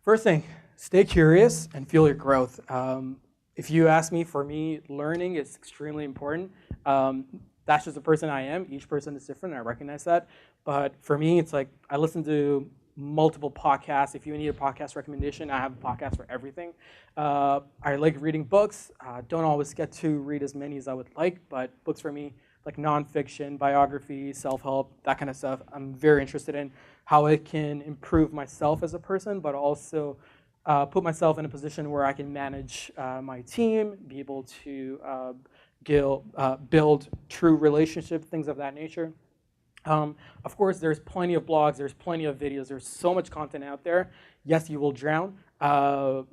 First thing, stay curious and feel your growth. If you ask me, for me, learning is extremely important. That's just the person I am. Each person is different, I recognize that. But for me, it's like I listen to multiple podcasts. If you need a podcast recommendation, I have a podcast for everything. I like reading books. Don't always get to read as many as I would like, but books for me, like nonfiction, biography, self-help, that kind of stuff, I'm very interested in how it can improve myself as a person, but also put myself in a position where I can manage my team, be able to build true relationships, things of that nature. Of course, there's plenty of blogs, there's plenty of videos, there's so much content out there. Yes, you will drown.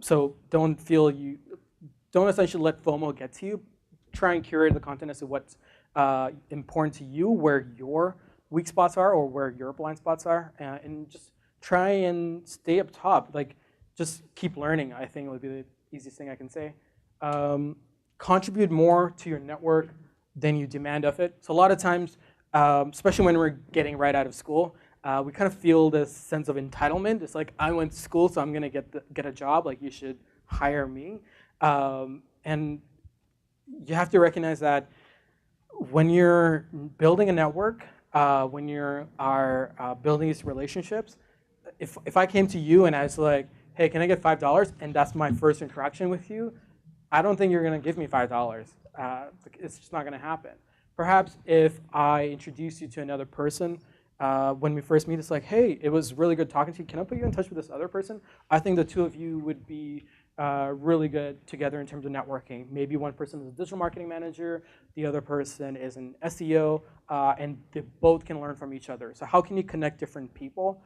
So don't essentially let FOMO get to you. Try and curate the content as to what's important to you, where your weak spots are or where your blind spots are, and just try and stay up top. Like, just keep learning, I think would be the easiest thing I can say. Contribute more to your network than you demand of it. So a lot of times, especially when we're getting right out of school, we kind of feel this sense of entitlement. It's like, I went to school, so I'm gonna get a job, like you should hire me. And you have to recognize that when you're building a network, when you are building these relationships, if I came to you and I was like, hey, can I get $5? And that's my first interaction with you, I don't think you're gonna give me $5. It's just not gonna happen. Perhaps if I introduce you to another person, when we first meet, it's like, hey, it was really good talking to you. Can I put you in touch with this other person? I think the two of you would be really good together in terms of networking. Maybe one person is a digital marketing manager, the other person is an SEO, and they both can learn from each other. So how can you connect different people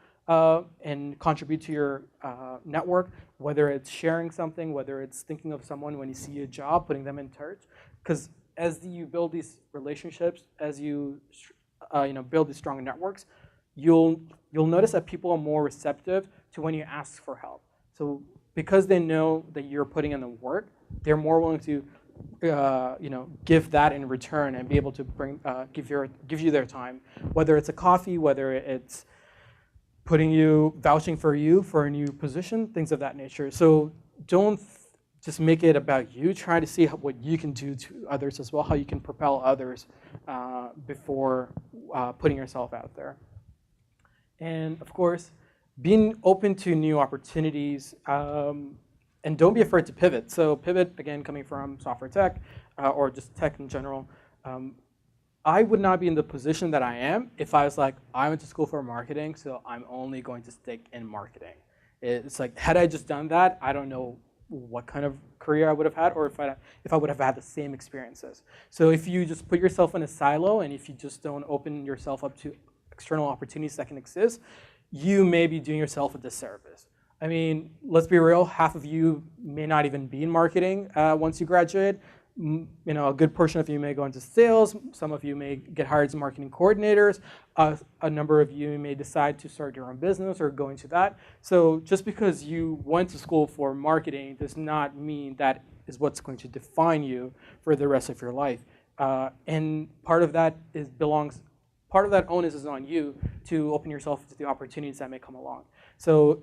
and contribute to your network, whether it's sharing something, whether it's thinking of someone when you see a job, putting them in touch? Because as you build these relationships, as you build these strong networks, you'll notice that people are more receptive to when you ask for help. So because they know that you're putting in the work, they're more willing to give that in return and be able to give you their time, whether it's a coffee, whether it's vouching for you for a new position, things of that nature. So don't just make it about you. Try to see what you can do to others as well, how you can propel others before putting yourself out there. And of course, being open to new opportunities, and don't be afraid to pivot. So pivot, again, coming from software tech or just tech in general. I would not be in the position that I am if I was like, I went to school for marketing, so I'm only going to stick in marketing. It's like, had I just done that, I don't know what kind of career I would have had, or if I would have had the same experiences. So if you just put yourself in a silo, and if you just don't open yourself up to external opportunities that can exist, you may be doing yourself a disservice. I mean, let's be real, half of you may not even be in marketing once you graduate. A good portion of you may go into sales. Some of you may get hired as marketing coordinators. A number of you may decide to start your own business or go into that. So just because you went to school for marketing does not mean that is what's going to define you for the rest of your life. And part of that onus is on you to open yourself to the opportunities that may come along. So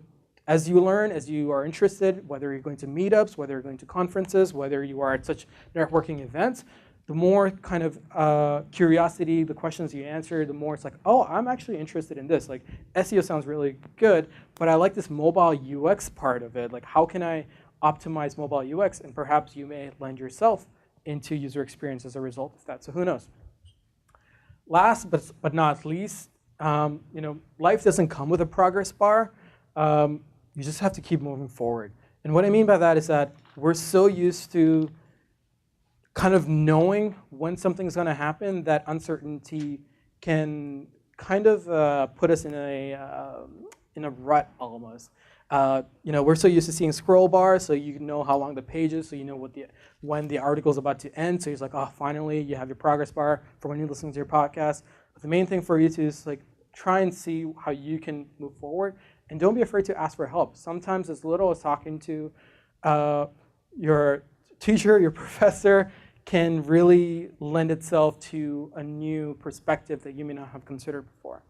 as you learn, as you are interested, whether you're going to meetups, whether you're going to conferences, whether you are at such networking events, the more kind of curiosity, the questions you answer, the more it's like, oh, I'm actually interested in this. Like, SEO sounds really good, but I like this mobile UX part of it. Like, how can I optimize mobile UX? And perhaps you may lend yourself into user experience as a result of that. So who knows? Last but not least, life doesn't come with a progress bar. You just have to keep moving forward. And what I mean by that is that we're so used to kind of knowing when something's going to happen that uncertainty can kind of put us in a rut almost. We're so used to seeing scroll bars, so you know how long the page is, so you know when the article is about to end. So it's like, oh, finally, you have your progress bar for when you're listening to your podcast. But the main thing for you to is like try and see how you can move forward. And don't be afraid to ask for help. Sometimes as little as talking to your teacher, your professor, can really lend itself to a new perspective that you may not have considered before.